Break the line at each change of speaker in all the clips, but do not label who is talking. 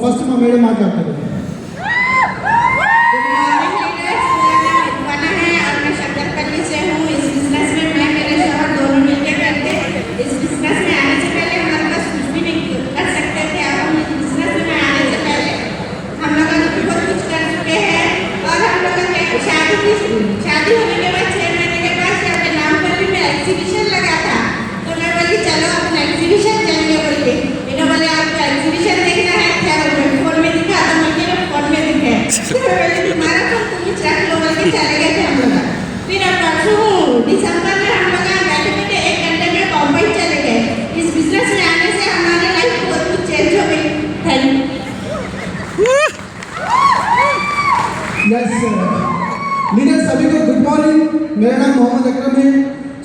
First में मेरे माట్లాడతారు।
शादी होने के बाद 6 महीने के बाद अपने नाम पर भी मैं एग्जीबिशन लगा था, तो मैं बोली चलो अपना एग्जीबिशन चलेंगे बोल के। इन्होंने बोले आपको एग्जीबिशन देखना है क्या, फोन में दिखा तो मैं फोन में दिखे तो मैं बोली तुम्हारा फोन तुम ही रख लो बोल के चले गए थे हम लोग। फिर अब परसों दिसंबर में हम लोग बैठे बैठे 1 घंटे में बॉम्बे चले गए। इस बिजनेस में आने से हमारी लाइफ बहुत कुछ चेंज हो गई। Thank you.
यस लीडर सभी को गुड मॉर्निंग। मेरा नाम मोहम्मद अकरम है।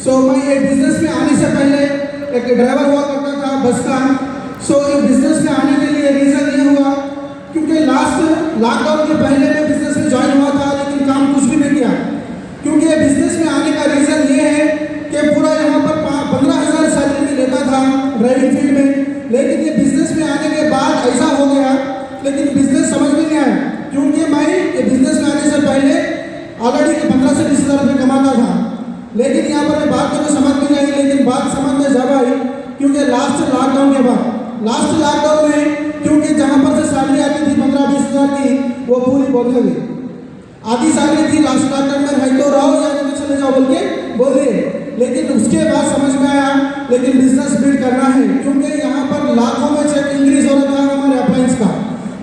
सो मैं ये बिजनेस में आने से पहले एक ड्राइवर हुआ करता था बस का। सो ये बिजनेस में आने के लिए रीज़न ये हुआ क्योंकि लास्ट लॉकडाउन के पहले मैं बिजनेस में ज्वाइन हुआ था, लेकिन काम कुछ भी नहीं किया। क्योंकि ये बिजनेस में आने का रीज़न ये है कि पूरा यहाँ पर 15,000 सैलरी में लेता था ड्राइविंग फील्ड में, लेकिन ये बिजनेस में आने के बाद ऐसा हो गया, लेकिन बिजनेस समझ में नहीं आया। क्योंकि मैं ये बिजनेस में आने से पहले ऑलरेडी 15 से 20 हज़ार रुपये कमाता था, लेकिन यहाँ पर बात तो समझ में नहीं आई। लेकिन बात समझ में जब आई क्योंकि लास्ट लॉकडाउन के बाद, लास्ट लॉकडाउन में क्योंकि जहाँ पर से सैलरी आती थी 15-20 हज़ार की, वो पूरी बोल गई। आधी सैलरी थी लास्ट लॉकडाउन में, है तो रहो या नहीं चले जाओ बोल के बोलिए। लेकिन उसके बाद समझ में आया लेकिन बिजनेस बिल्ड करना है, क्योंकि यहाँ पर लाखों में चेक इंक्रीज हो रहा था हमारे अप्लायंस का।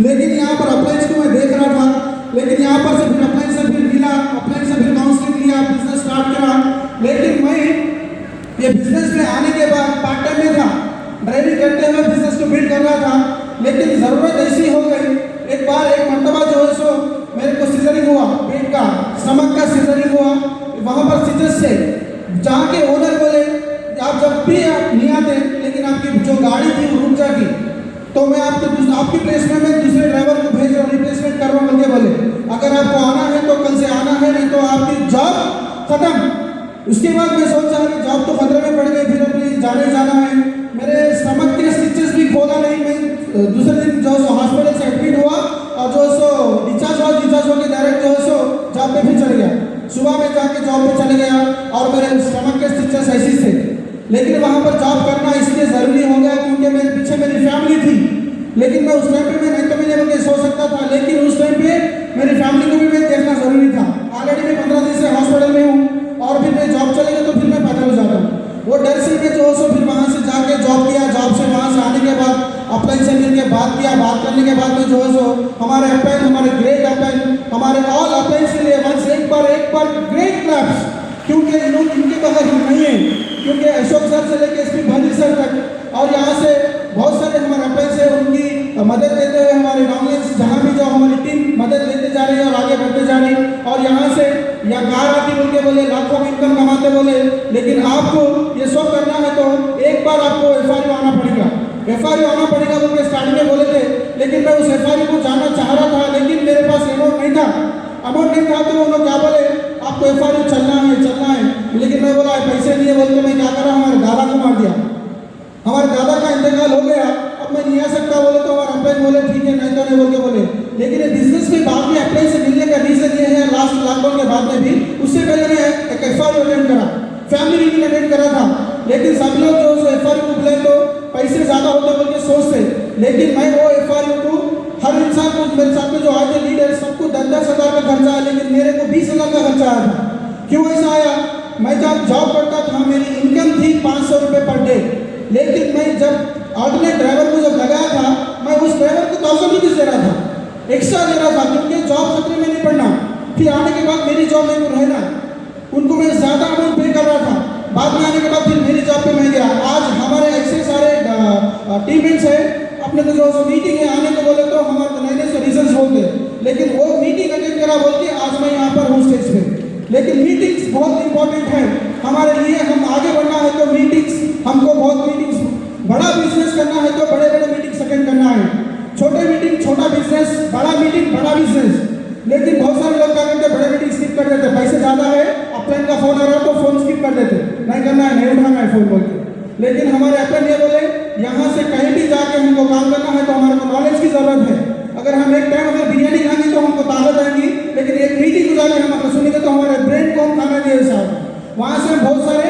लेकिन यहाँ पर अप्लायंस को मैं देख रहा था, लेकिन यहाँ पर से फिर अप्लायंस से फिर मिला, अप्लायंस से फिर काउंसलिंग लिया, बिजनेस स्टार्ट करा। लेकिन मैं ये बिजनेस में आने के बाद पार्ट टाइम में था, ड्राइविंग करते हुए बिजनेस को बिल्ड कर रहा था। लेकिन ज़रूरत ऐसी हो गई, एक बार एक मरतबा जो है सो मेरे को सीजरिंग हुआ, पेट का स्टमक का सीजरिंग हुआ। वहाँ पर सीजर से जहाँ के ओनर बोले आप जब भी आप नहीं आते, लेकिन आपकी जो गाड़ी थी वो रुक जाएगी, तो मैं आपकी प्लेस में मैं दूसरे ड्राइवर को भेज रहा हूँ, रिप्लेसमेंट कर रहा हूँ बोले। अगर आपको आना है तो कल से आना है, नहीं तो आपकी जॉब खत्म। उसके बाद मैं सोचा कि जॉब तो खतरे में पड़ गई, फिर अपनी जाना है। मेरे स्टमक के स्टिचेस भी खोला नहीं, मैं दूसरे दिन जो सो हॉस्पिटल से एडमिट हुआ और जो सो डिस्चार्ज हो के डायरेक्ट जो सो जॉब पे फिर चले गया। सुबह में जाके जॉब पे चले गया और मेरे स्टमक के स्टिचेस ऐसे थे। लेकिन वहाँ पर जॉब करना इसलिए ज़रूरी हो गया क्योंकि मेरे पीछे मेरी फैमिली थी। लेकिन मैं उस टाइम पे मैं नहीं तो मैं सो सकता था, लेकिन उस टाइम पे मेरी फैमिली को भी मैं देखना ज़रूरी था। ऑलरेडी मैं 15 दिन से हॉस्पिटल में हूँ और फिर मैं जॉब चले गया तो फिर मैं पैदल हो जाता हूँ। वो डर से मैं जो सो फिर वहाँ से जाके जॉब किया। जॉब से वहाँ से आने के बाद अप्लायंस से मिल के बात किया। बात करने के बाद में जो है सो हमारे अप्लायन, हमारे ग्रेट अप्लायन, हमारे ऑल अप्लायंस के लिए वंस एक बार ग्रेट क्लैप्स, क्योंकि इनके बगैर हम नहीं हैं। क्योंकि अशोक सर से लेकर एसपी भाजी सर तक और यहाँ से बहुत सारे हमारे अप्लायंस है, उनकी मदद लेते हुए हमारे नॉमिनेंस जहाँ भी जाओ हमारी टीम मदद लेते जा रही है और आगे बढ़ते जा रही है। और यहाँ से या कार आती बोल के बोले लाखों में इनकम कमाते बोले, लेकिन आपको ये सब करना है तो एक बार आपको FRU आना पड़ेगा। FRU आना पड़ेगा बोल के स्टार्टिंग में बोले थे, लेकिन मैं उस FRU को जाना चाह रहा था, लेकिन मेरे पास अमाउंट नहीं था। तो वो लोग क्या बोले आपको FRU चलना है। लेकिन मैं बोला पैसे नहीं है बोल के मैं क्या करा, हमारे दादा को मार दिया। हमारे दादा का इंतकाल हो गया, अब मैं नहीं आ सकता बोले तो हमारे अप्लायन बोले ठीक है नहीं तो नहीं बोल के बोले। लेकिन ये बिजनेस में बाद में अप्लायन से मिलने का रीज़न ये है, लास्ट लॉकडाउन के बाद में भी उससे पहले मैं एक FRU अटेंड करा, फैमिली मीटिंग अटेंड करा था। लेकिन सब लोग जो FRU को बुलाए तो पैसे ज़्यादा होते बोल के सोचते, लेकिन मैं वो FRU को हर इंसान को, मेरे साथ में जो आए थे लीडर सबको 10-10 हज़ार का खर्चा आया, लेकिन मेरे को 20 हज़ार का खर्चा आया था। क्यों ऐसा आया? मैं जब जॉब करता था मेरी इनकम थी 500 रुपये पर डे, लेकिन मैं जब ऑर्डिनेट ड्राइवर को जब लगाया था मैं उस ड्राइवर को 1000 रुपीज़ दे रहा था, एक्स्ट्रा दे रहा था, क्योंकि जॉब खतरे में नहीं पड़ना। फिर आने के बाद मेरी जॉब में रहना, उनको मैं ज़्यादा अमाउंट पे कर रहा था। बाद में आने के बाद फिर मेरी जॉब पे मैं गया। आज हमारे ऐसे सारे टीममेट्स हैं, अपने को जो मीटिंग है आने को बोले तो हमारे नए नए रीजन्स बोलते हैं, लेकिन वो मीटिंग अटेंड करा बोल के आज मैं यहाँ पर हूँ स्टेज पे। लेकिन मीटिंग्स बहुत इंपॉर्टेंट है हमारे लिए। हम आगे बढ़ना है तो मीटिंग्स, हमको बहुत मीटिंग्स, बड़ा बिजनेस करना है तो बड़े बड़े मीटिंग्स अटेंड करना है। छोटे मीटिंग छोटा बिजनेस, बड़ा मीटिंग बड़ा बिजनेस। लेकिन बहुत सारे लोग क्या करते हैं, बड़े मीटिंग स्किप कर देते, पैसे ज़्यादा है, अपलाइन का फोन आ रहा है तो फोन स्किप कर देते, नहीं करना है, नहीं उठाना है फोन बोल के। लेकिन हमारे अपलाइन ये बोले यहाँ से कहीं भी जाके हमको काम करना है तो हमारे को नॉलेज की ज़रूरत है। वहाँ से हम बहुत सारे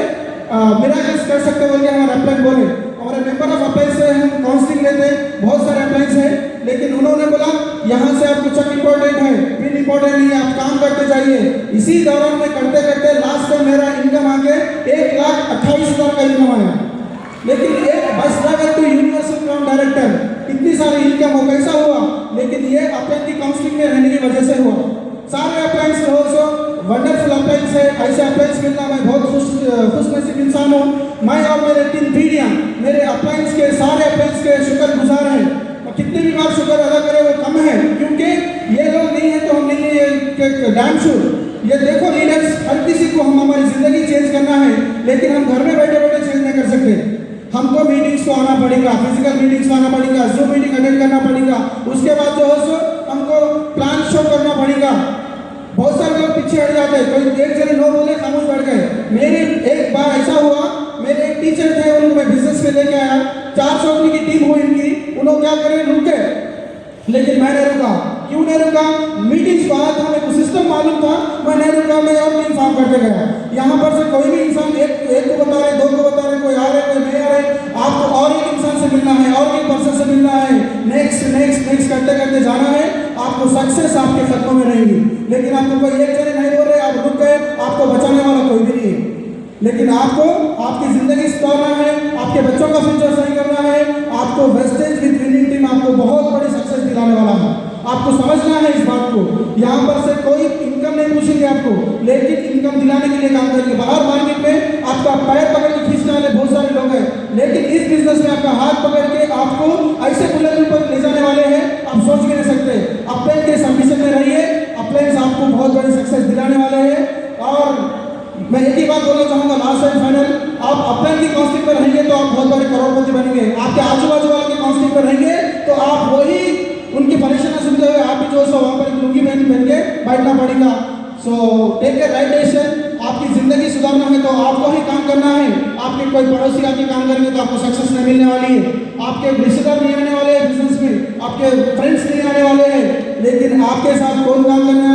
मिराकल्स कर सकते बोल के हमारे अपलाइन बोले। हमारे मेंबर ऑफ अपलाइन से हम काउंसलिंग लेते हैं, बहुत सारे अपलाइंस हैं, लेकिन उन्होंने बोला यहाँ से आपको चेक इंपॉर्टेंट है, पिन इंपॉर्टेंट नहीं है, आप काम करते जाइए। इसी दौरान में करते करते लास्ट में मेरा इनकम आके 1,28,000 का इनकम आया। लेकिन एक bus driver to universal crown director, इतनी सारी इनकम हो कैसा हुआ? लेकिन ये अपलाइन की काउंसलिंग में रहने की वजह से हुआ। सारे अपलाइंस हो वंडरफुल अपलाइंस है, ऐसे अपलाइंस मिलना मैं बहुत खुशनसीब इंसान हूँ। मैं और मेरे 3 पीढ़ियाँ मेरे अपलाइंस के, सारे अपलाइंस के शुक्रगुजार हैं। और कितनी भी बार शुक्र अदा करें वो कम है, क्योंकि ये लोग नहीं है तो हम नहीं है, डैम श्योर। ये देखो लीडर्स, हर किसी को हम हमारी ज़िंदगी चेंज करना है, लेकिन हम घर में बैठे बैठे चेंज नहीं कर सकते। हमको मीटिंग्स को आना पड़ेगा, फिजिकल मीटिंग्स को आना पड़ेगा, जूम मीटिंग अटेंड करना पड़ेगा। उसके बाद जो है सो हमको प्लान शो करना पड़ेगा। बहुत सारे लोग पीछे हट जाते हैं, कोई एक जने नो बोले खामोश बैठ गए। मेरी एक बार ऐसा हुआ, मेरे एक टीचर थे, उनको मैं बिजनेस में लेके आया, 400 आदमी की टीम हुई इनकी, उन्होंने क्या करे, रुके। लेकिन मैं नहीं रुका। क्यों नहीं रुका? मीटिंग्स को आया था, मेरे को सिस्टम मालूम था, मैं नहीं रुका, मैं और टीम फॉर्म करते गया। यहाँ पर से कोई भी इंसान एक को बता रहे, 2 को बता रहे, कोई आ रहे, कोई नहीं आ रहे, आपको और एक इंसान से मिलना है, और एक पर्सन से मिलना है, नेक्स्ट नेक्स्ट नेक्स्ट करते करते जाना है। आपको सक्सेस आपके खत्मों में रहेगी। लेकिन आपको कोई एक जने नहीं बोल रहे, आप रुक गए, आपको बचाने वाला कोई भी नहीं है। लेकिन आपको आपकी ज़िंदगी सुधारना है, आपके बच्चों का फ्यूचर सही करना है। आपको वेस्टेज विद विनिंग टीम आपको बहुत बड़ी सक्सेस दिलाने वाला है। आपको समझना है इस बात को। यहाँ पर से कोई इनकम नहीं पूछेंगे आपको, लेकिन इनकम दिलाने के लिए काम करेंगे। बाहर मार्केट में आपका पैर पकड़ के खींचने वाले बहुत सारे लोग हैं, लेकिन इस बिजनेस में आपका हाथ पकड़ के आपको ऐसे बुलंदी पर ले जाने वाले हैं, आप सोच भी नहीं सकते। अपलाइन के संमिशन में रहिए, अपलाइन आपको बहुत बड़ी सक्सेस दिलाने वाले हैं। और मैं एक ही बात बोलना चाहूँगा, लास्ट एंड फाइनल, आप अपलाइन की काउंसलिंग पर रहेंगे तो आप बहुत बड़े करोड़पति बनेंगे। आपके आजू बाजू वाले की काउंसलिंग पर रहेंगे तो आप वही उनकी परेशानी सुनते हुए आप भी जो सो वहाँ पर लुंगी पहन के बैठना पड़ेगा। So take a right decision. आपकी ज़िंदगी सुधारना है तो आपको ही काम करना है। आपके कोई पड़ोसी आके काम करेंगे तो आपको सक्सेस नहीं मिलने वाली है। आपके रिश्तेदार नहीं आने वाले हैं बिजनेस में, आपके फ्रेंड्स नहीं आने वाले हैं, लेकिन आपके साथ कौन काम करने